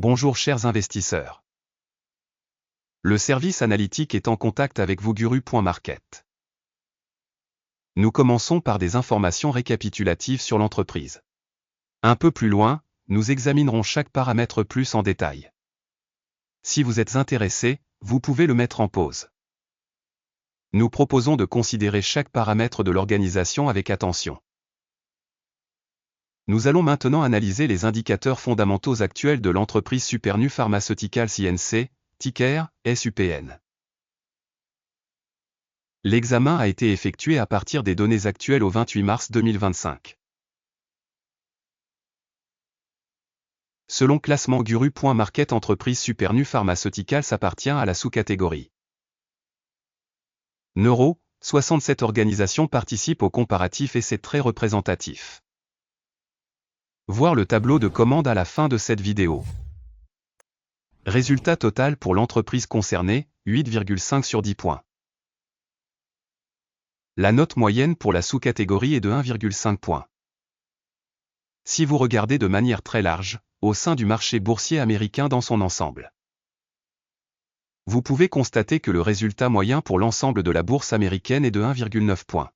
Bonjour chers investisseurs. Le service analytique est en contact avec vous Guru.market. Nous commençons par des informations récapitulatives sur l'entreprise. Un peu plus loin, nous examinerons chaque paramètre plus en détail. Si vous êtes intéressé, vous pouvez le mettre en pause. Nous proposons de considérer chaque paramètre de l'organisation avec attention. Nous allons maintenant analyser les indicateurs fondamentaux actuels de l'entreprise Supernu Pharmaceuticals Inc., ticker SUPN. L'examen a été effectué à partir des données actuelles au 28 mars 2025. Selon classement Guru.market, entreprise Supernu Pharmaceuticals appartient à la sous-catégorie Neuro. 67 organisations participent au comparatif et c'est très représentatif. Voir le tableau de commande à la fin de cette vidéo. Résultat total pour l'entreprise concernée, 8,5 sur 10 points. La note moyenne pour la sous-catégorie est de 1,5 points. Si vous regardez de manière très large, au sein du marché boursier américain dans son ensemble, vous pouvez constater que le résultat moyen pour l'ensemble de la bourse américaine est de 1,9 points.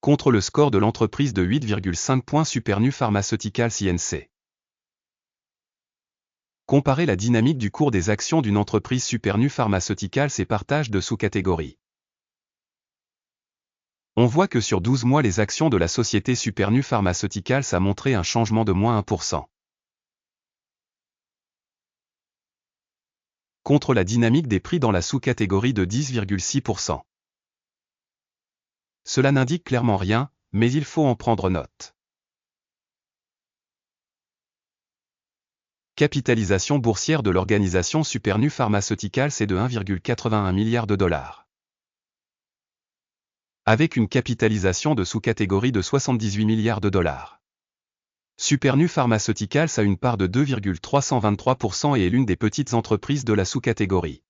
Contre le score de l'entreprise de 8,5 points Supernu Pharmaceuticals Inc. Comparez la dynamique du cours des actions d'une entreprise Supernu Pharmaceuticals et partage de sous-catégories. On voit que sur 12 mois les actions de la société Supernu Pharmaceuticals a montré un changement de moins 1%. Contre la dynamique des prix dans la sous-catégorie de 10,6%. Cela n'indique clairement rien, mais il faut en prendre note. Capitalisation boursière de l'organisation Supernu Pharmaceuticals est de 1,81 milliard de dollars. Avec une capitalisation de sous-catégorie de 78 milliards de dollars. Supernu Pharmaceuticals a une part de 2,323% et est l'une des petites entreprises de la sous-catégorie.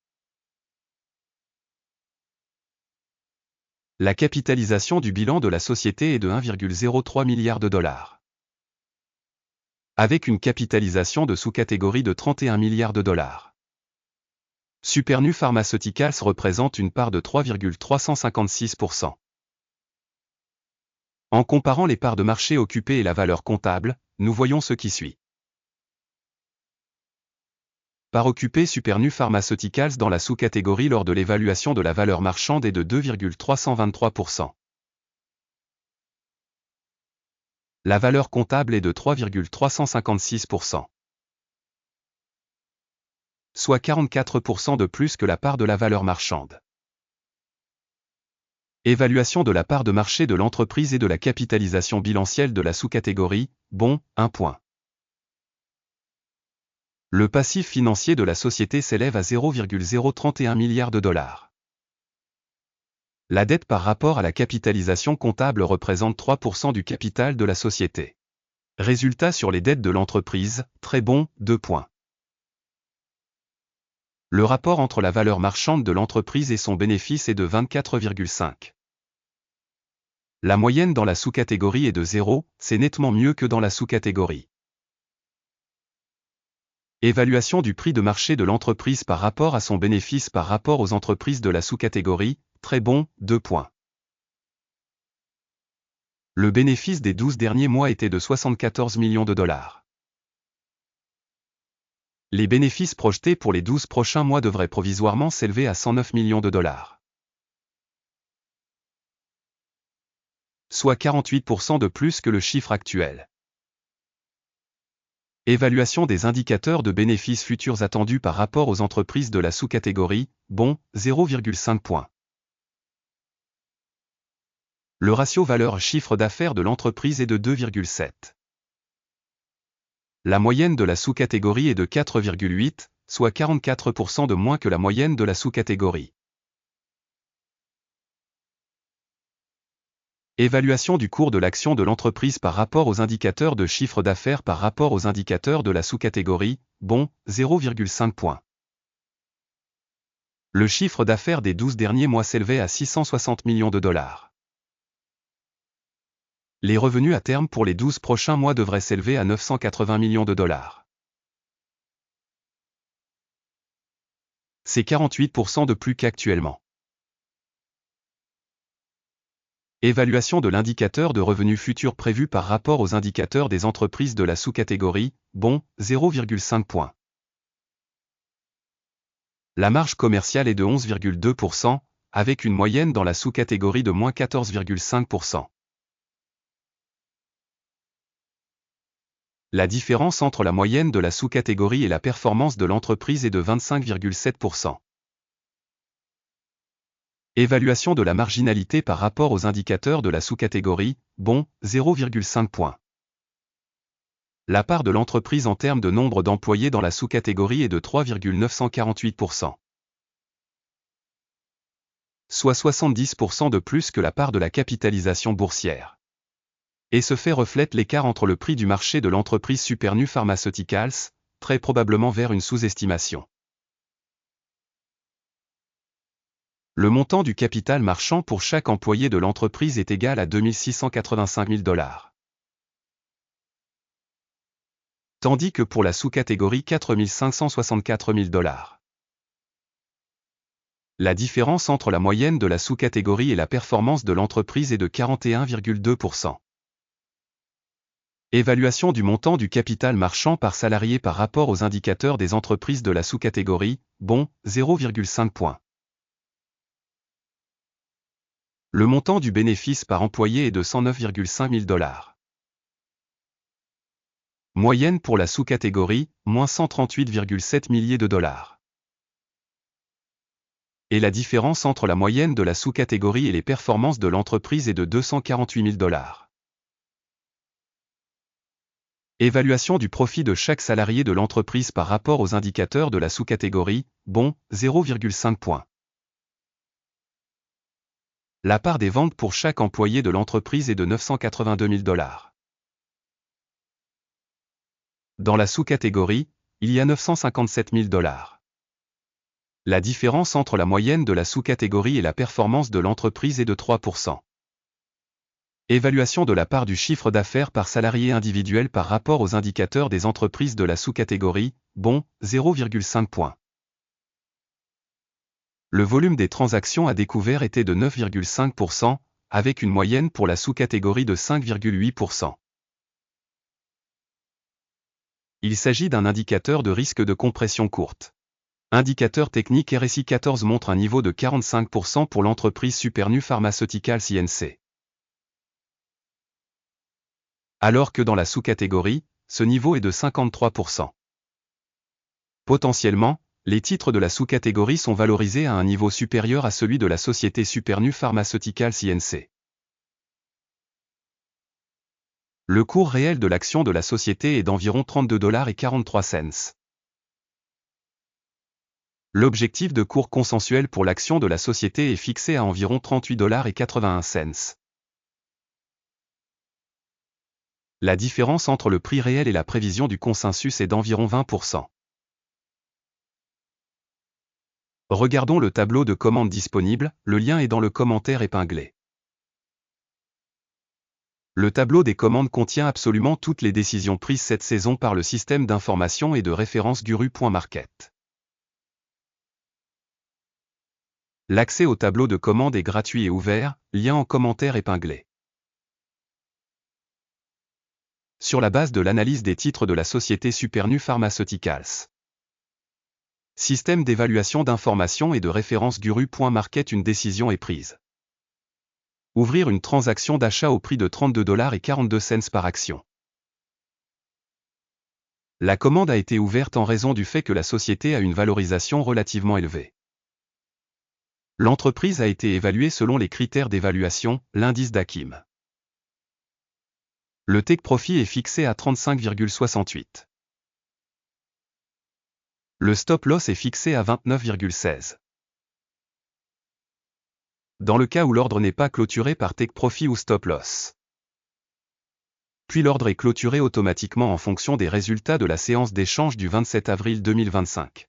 La capitalisation du bilan de la société est de 1,03 milliard de dollars. Avec une capitalisation de sous-catégorie de 31 milliards de dollars. Supernu Pharmaceuticals représente une part de 3,356%. En comparant les parts de marché occupées et la valeur comptable, nous voyons ce qui suit. Part occupée Supernu Pharmaceuticals dans la sous-catégorie lors de l'évaluation de la valeur marchande est de 2,323%. La valeur comptable est de 3,356%. Soit 44% de plus que la part de la valeur marchande. Évaluation de la part de marché de l'entreprise et de la capitalisation bilancielle de la sous-catégorie, bon, 1 point. Le passif financier de la société s'élève à 0,031 milliard de dollars. La dette par rapport à la capitalisation comptable représente 3% du capital de la société. Résultat sur les dettes de l'entreprise, très bon, 2 points. Le rapport entre la valeur marchande de l'entreprise et son bénéfice est de 24,5. La moyenne dans la sous-catégorie est de 0, c'est nettement mieux que dans la sous-catégorie. Évaluation du prix de marché de l'entreprise par rapport à son bénéfice par rapport aux entreprises de la sous-catégorie, très bon, 2 points. Le bénéfice des 12 derniers mois était de 74 millions de dollars. Les bénéfices projetés pour les 12 prochains mois devraient provisoirement s'élever à 109 millions de dollars. Soit 48% de plus que le chiffre actuel. Évaluation des indicateurs de bénéfices futurs attendus par rapport aux entreprises de la sous-catégorie, bon, 0,5 points. Le ratio valeur-chiffre d'affaires de l'entreprise est de 2,7. La moyenne de la sous-catégorie est de 4,8, soit 44% de moins que la moyenne de la sous-catégorie. Évaluation du cours de l'action de l'entreprise par rapport aux indicateurs de chiffre d'affaires par rapport aux indicateurs de la sous-catégorie, bon, 0,5 points. Le chiffre d'affaires des 12 derniers mois s'élevait à 660 millions de dollars. Les revenus à terme pour les 12 prochains mois devraient s'élever à 980 millions de dollars. C'est 48% de plus qu'actuellement. Évaluation de l'indicateur de revenus futurs prévu par rapport aux indicateurs des entreprises de la sous-catégorie, bon, 0,5 points. La marge commerciale est de 11,2%, avec une moyenne dans la sous-catégorie de moins 14,5%. La différence entre la moyenne de la sous-catégorie et la performance de l'entreprise est de 25,7%. Évaluation de la marginalité par rapport aux indicateurs de la sous-catégorie, bon, 0,5 points. La part de l'entreprise en termes de nombre d'employés dans la sous-catégorie est de 3,948%. Soit 70% de plus que la part de la capitalisation boursière. Et ce fait reflète l'écart entre le prix du marché de l'entreprise Supernu Pharmaceuticals, très probablement vers une sous-estimation. Le montant du capital marchand pour chaque employé de l'entreprise est égal à 2 685 000 $. Tandis que pour la sous-catégorie 4 564 000 $. La différence entre la moyenne de la sous-catégorie et la performance de l'entreprise est de 41,2%. Évaluation du montant du capital marchand par salarié par rapport aux indicateurs des entreprises de la sous-catégorie, bon, 0,5 points. Le montant du bénéfice par employé est de 109,5 000 $. Moyenne pour la sous-catégorie, moins 138,7 milliers de dollars. Et la différence entre la moyenne de la sous-catégorie et les performances de l'entreprise est de 248 000 $. Évaluation du profit de chaque salarié de l'entreprise par rapport aux indicateurs de la sous-catégorie, bon, 0,5 points. La part des ventes pour chaque employé de l'entreprise est de 982 000 $. Dans la sous-catégorie, il y a 957 000 $. La différence entre la moyenne de la sous-catégorie et la performance de l'entreprise est de 3%. Évaluation de la part du chiffre d'affaires par salarié individuel par rapport aux indicateurs des entreprises de la sous-catégorie, bon, 0,5 points. Le volume des transactions à découvert était de 9,5%, avec une moyenne pour la sous-catégorie de 5,8%. Il s'agit d'un indicateur de risque de compression courte. Indicateur technique RSI 14 montre un niveau de 45% pour l'entreprise Supernu Pharmaceuticals Inc. Alors que dans la sous-catégorie, ce niveau est de 53%. Potentiellement, les titres de la sous-catégorie sont valorisés à un niveau supérieur à celui de la société Supernu Pharmaceuticals Inc. Le cours réel de l'action de la société est d'environ 32,43 $. L'objectif de cours consensuel pour l'action de la société est fixé à environ 38,81 $. La différence entre le prix réel et la prévision du consensus est d'environ 20%. Regardons le tableau de commande disponible, le lien est dans le commentaire épinglé. Le tableau des commandes contient absolument toutes les décisions prises cette saison par le système d'information et de référence Guru.market. L'accès au tableau de commande est gratuit et ouvert, lien en commentaire épinglé. Sur la base de l'analyse des titres de la société Supernu Pharmaceuticals. Système d'évaluation d'information et de référence Guru.market, une décision est prise. Ouvrir une transaction d'achat au prix de 32,42 $ par action. La commande a été ouverte en raison du fait que la société a une valorisation relativement élevée. L'entreprise a été évaluée selon les critères d'évaluation, l'indice d'Akim. Le take profit est fixé à 35,68. Le stop loss est fixé à 29,16. Dans le cas où l'ordre n'est pas clôturé par take profit ou stop loss. Puis l'ordre est clôturé automatiquement en fonction des résultats de la séance d'échange du 27 avril 2025.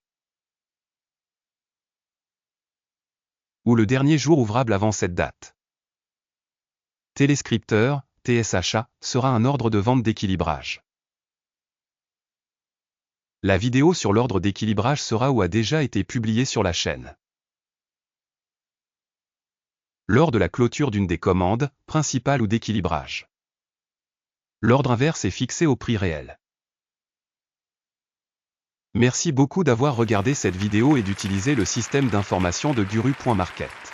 Ou le dernier jour ouvrable avant cette date. Téléscripteur, TS achat, sera un ordre de vente d'équilibrage. La vidéo sur l'ordre d'équilibrage sera ou a déjà été publiée sur la chaîne. Lors de la clôture d'une des commandes, principale ou d'équilibrage. L'ordre inverse est fixé au prix réel. Merci beaucoup d'avoir regardé cette vidéo et d'utiliser le système d'information de Guru.market.